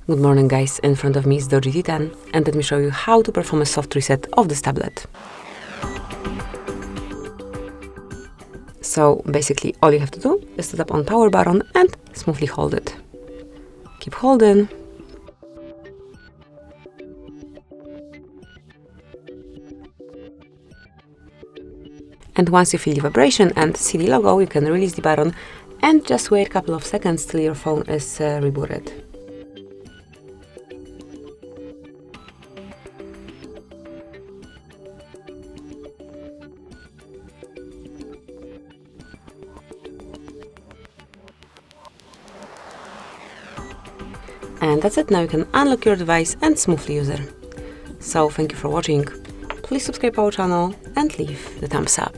Good morning guys, in front of me is DOOGEE T10 and let me show you how to perform a soft reset of this tablet. So basically all you have to do is to tap on power button and smoothly hold it. Keep holding. And once you feel the vibration and see the logo, you can release the button and just wait a couple of seconds till your phone is rebooted. And that's it, now you can unlock your device and smoothly use it. So thank you for watching, please subscribe our channel and leave the thumbs up.